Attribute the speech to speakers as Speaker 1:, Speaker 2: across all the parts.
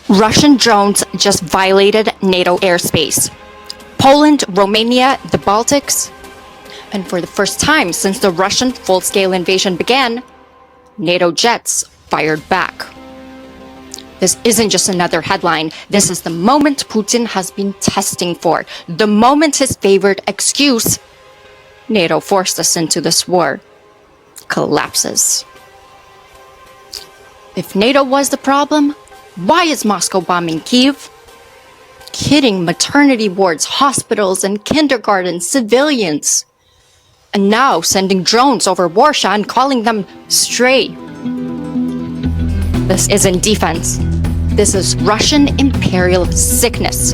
Speaker 1: Russian drones just violated NATO airspace. Poland, Romania, the Baltics. And for the first time since the Russian full-scale invasion began, NATO jets fired back. This isn't just another headline. This is the moment Putin has been testing for. The moment his favorite excuse, NATO forced us into this war, collapses. If NATO was the problem, why is Moscow bombing Kyiv? Hitting maternity wards, hospitals, and kindergartens, civilians. And now sending drones over Warsaw and calling them stray. This isn't defense. This is Russian imperial sickness,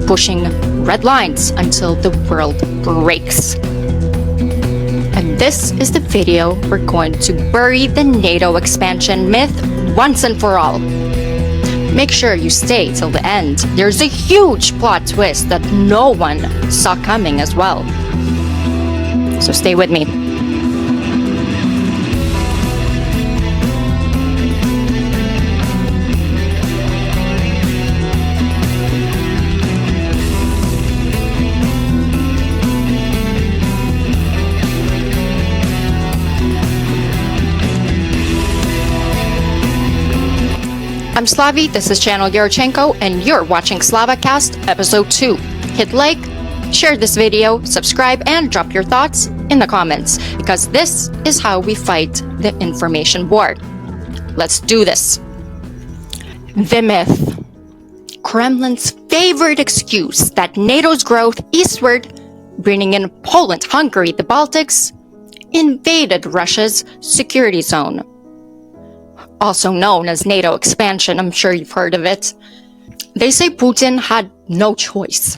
Speaker 1: pushing red lines until the world breaks. And this is the video we're going to bury the NATO expansion myth once and for all. Make sure you stay till the end. There's a huge plot twist that no one saw coming as well. So stay with me. I'm Slavie, this is channel Yarochenko, and you're watching SlavaCast Episode 2. Hit like, share this video, subscribe, and drop your thoughts in the comments, because this is how we fight the information war. Let's do this. The myth. Kremlin's favorite excuse that NATO's growth eastward, bringing in Poland, Hungary, the Baltics, invaded Russia's security zone. Also known as NATO expansion, I'm sure you've heard of it. They say Putin had no choice.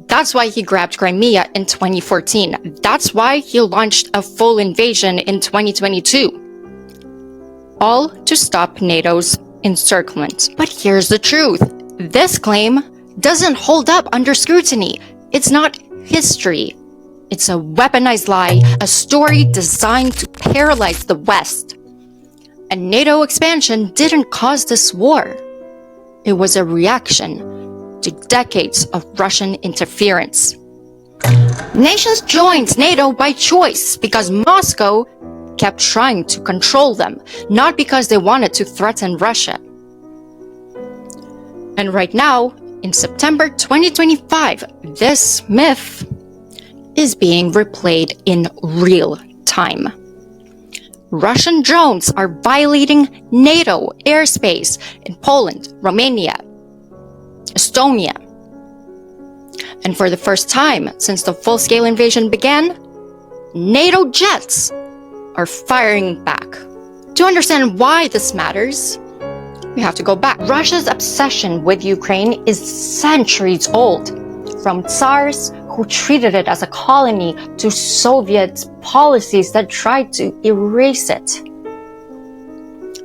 Speaker 1: That's why he grabbed Crimea in 2014. That's why he launched a full invasion in 2022. All to stop NATO's encirclement. But here's the truth. This claim doesn't hold up under scrutiny. It's not history. It's a weaponized lie, a story designed to paralyze the West. And NATO expansion didn't cause this war. It was a reaction to decades of Russian interference. Nations joined NATO by choice because Moscow kept trying to control them, not because they wanted to threaten Russia. And right now, in September 2025, this myth is being replayed in real time. Russian drones are violating NATO airspace in Poland, Romania, Estonia. And for the first time since the full-scale invasion began, NATO jets are firing back. To understand why this matters, we have to go back. Russia's obsession with Ukraine is centuries old, from Tsars who treated it as a colony to Soviet policies that tried to erase it.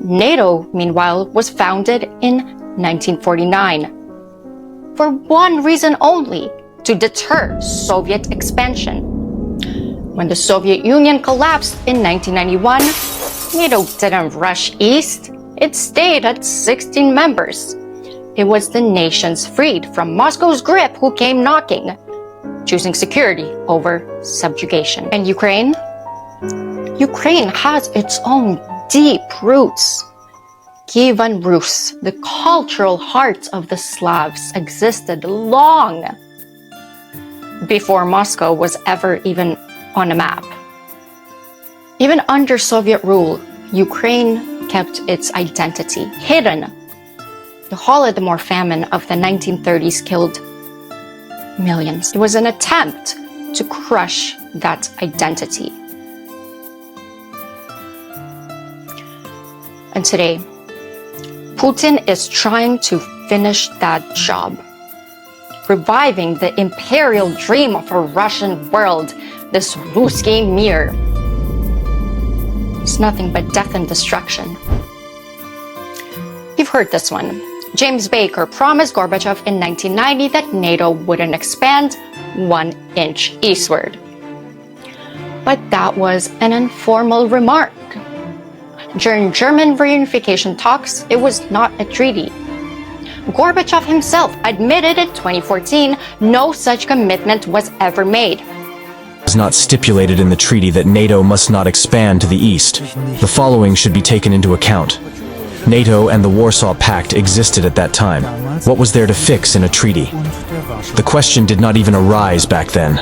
Speaker 1: NATO, meanwhile, was founded in 1949 for one reason only: to deter Soviet expansion. When the Soviet Union collapsed in 1991, NATO didn't rush east. It stayed at 16 members. It was the nations freed from Moscow's grip who came knocking, choosing security over subjugation. And Ukraine? Ukraine has its own deep roots. Kievan Rus, the cultural heart of the Slavs, existed long before Moscow was ever even on a map. Even under Soviet rule, Ukraine kept its identity hidden. The Holodomor famine of the 1930s killed millions. It was an attempt to crush that identity. And today, Putin is trying to finish that job, reviving the imperial dream of a Russian world, this Ruski Mir. It's nothing but death and destruction. You've heard this one. James Baker promised Gorbachev in 1990 that NATO wouldn't expand 1 inch eastward. But that was an informal remark. During German reunification talks, it was not a treaty. Gorbachev himself admitted in 2014 no such commitment was ever made.
Speaker 2: It is not stipulated in the treaty that NATO must not expand to the east. The following should be taken into account. NATO and the Warsaw Pact existed at that time. What was there to fix in a treaty? The question did not even arise back then.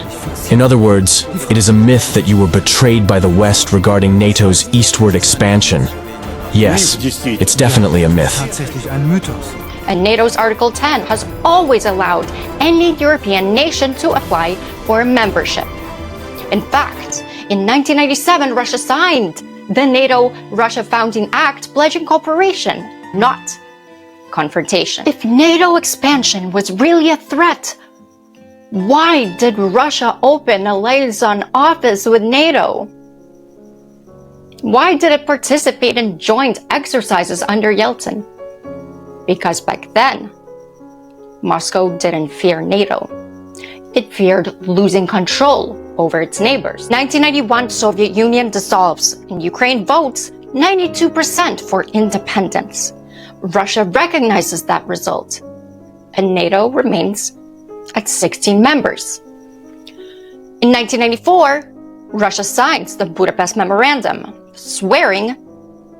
Speaker 2: In other words, it is a myth that you were betrayed by the West regarding NATO's eastward expansion. Yes, it's definitely a myth.
Speaker 1: And NATO's Article 10 has always allowed any European nation to apply for membership. In fact, in 1997, Russia signed the NATO-Russia Founding Act pledging cooperation, not confrontation. If NATO expansion was really a threat, why did Russia open a liaison office with NATO? Why did it participate in joint exercises under Yeltsin? Because back then, Moscow didn't fear NATO. It feared losing control over its neighbors. 1991, Soviet Union dissolves and Ukraine votes 92% for independence. Russia recognizes that result, and NATO remains at 16 members. In 1994, Russia signs the Budapest Memorandum, swearing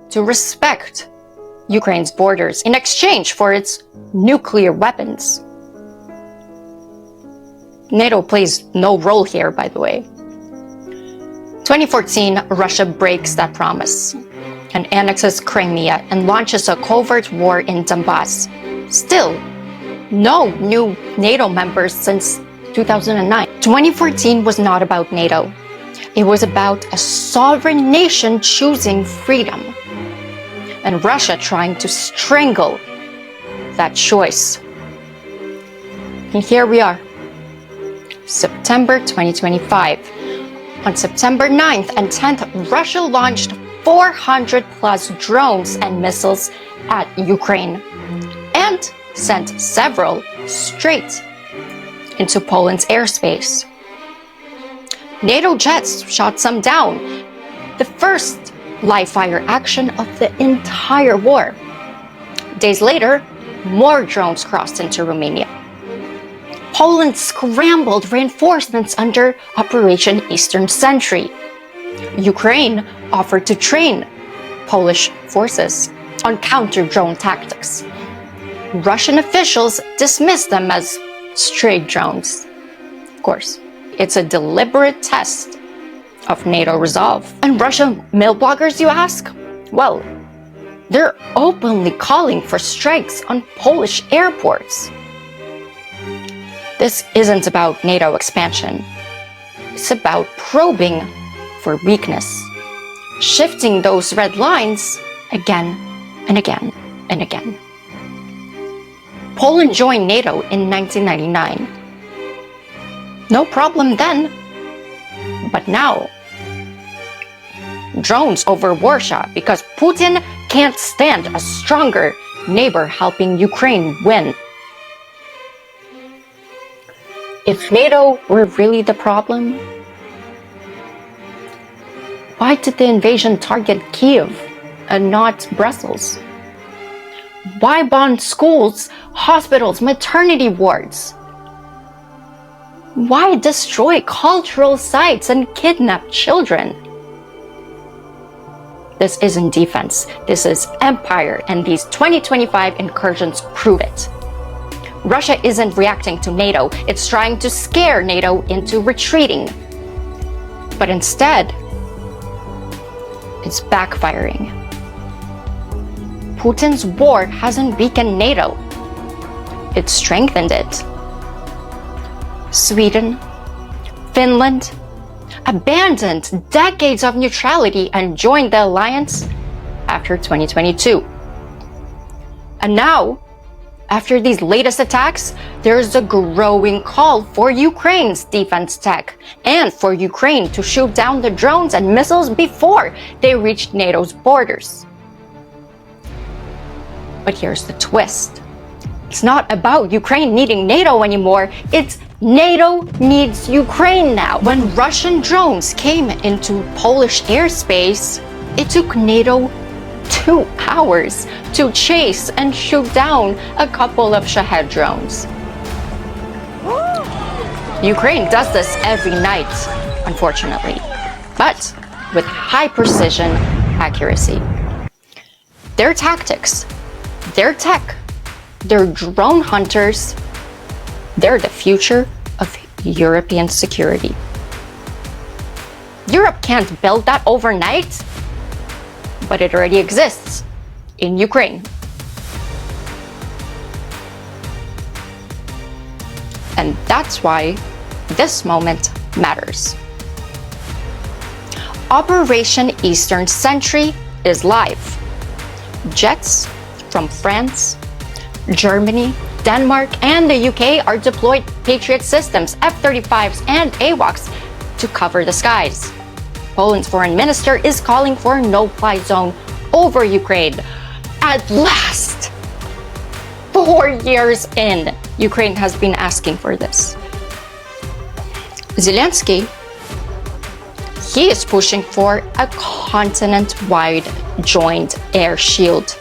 Speaker 1: to respect Ukraine's borders in exchange for its nuclear weapons. NATO plays no role here, by the way. 2014, Russia breaks that promise and annexes Crimea and launches a covert war in Donbass. Still, no new NATO members since 2009. 2014 was not about NATO. It was about a sovereign nation choosing freedom, and Russia trying to strangle that choice. And here we are, September 2025. On September 9th and 10th, Russia launched 400 plus drones and missiles at Ukraine and sent several straight into Poland's airspace. NATO jets shot some down, the first live-fire action of the entire war. Days later, more drones crossed into Romania. Poland scrambled reinforcements under Operation Eastern Sentry. Ukraine offered to train Polish forces on counter-drone tactics. Russian officials dismissed them as stray drones. Of course, it's a deliberate test of NATO resolve. And Russian mail bloggers, you ask? Well, they're openly calling for strikes on Polish airports. This isn't about NATO expansion. It's about probing for weakness, shifting those red lines again and again and again. Poland joined NATO in 1999. No problem then, but now, drones over Warsaw because Putin can't stand a stronger neighbor helping Ukraine win. If NATO were really the problem, why did the invasion target Kyiv and not Brussels? Why bomb schools, hospitals, maternity wards? Why destroy cultural sites and kidnap children? This isn't defense, this is empire, and these 2025 incursions prove it. Russia isn't reacting to NATO, it's trying to scare NATO into retreating. But instead, it's backfiring. Putin's war hasn't weakened NATO, it strengthened it. Sweden, Finland abandoned decades of neutrality and joined the alliance after 2022. And now, after these latest attacks, there's a growing call for Ukraine's defense tech and for Ukraine to shoot down the drones and missiles before they reach NATO's borders. But here's the twist. It's not about Ukraine needing NATO anymore, it's NATO needs Ukraine now. When Russian drones came into Polish airspace, it took NATO 2 hours to chase and shoot down a couple of Shahed drones. Ukraine does this every night, unfortunately, but with high precision accuracy. Their tactics, their tech, their drone hunters, they're the future of European security. Europe can't build that overnight, but it already exists in Ukraine. And that's why this moment matters. Operation Eastern Sentry is live. Jets from France, Germany, Denmark, and the UK are deployed Patriot systems, F-35s, and AWACS to cover the skies. Poland's foreign minister is calling for a no-fly zone over Ukraine. At last! 4 years in, Ukraine has been asking for this. Zelensky, he is pushing for a continent-wide joint air shield.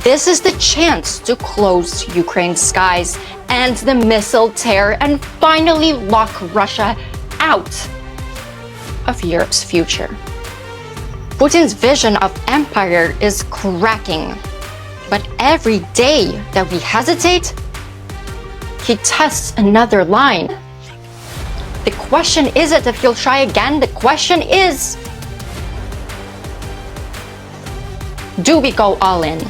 Speaker 1: This is the chance to close Ukraine's skies and the missile tear and finally lock Russia out of Europe's future. Putin's vision of empire is cracking, but every day that we hesitate, he tests another line. The question isn't if he'll try again, the question is, do we go all in?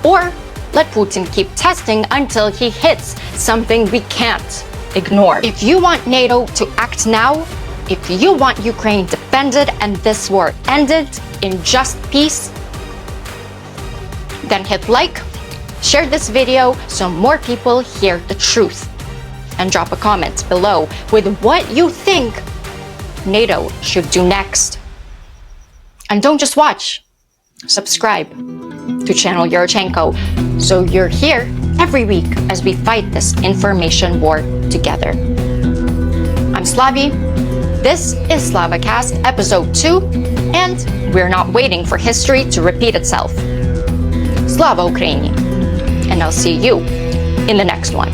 Speaker 1: Or let Putin keep testing until he hits something we can't ignore. If you want NATO to act now, if you want Ukraine defended and this war ended in just peace, then hit like, share this video so more people hear the truth, and drop a comment below with what you think NATO should do next. And don't just watch, subscribe to channel Yarochenko so you're here every week as we fight this information war together. I'm Slavie, this is SlavaCast episode 2, and we're not waiting for history to repeat itself. Slava Ukraini! And I'll see you in the next one.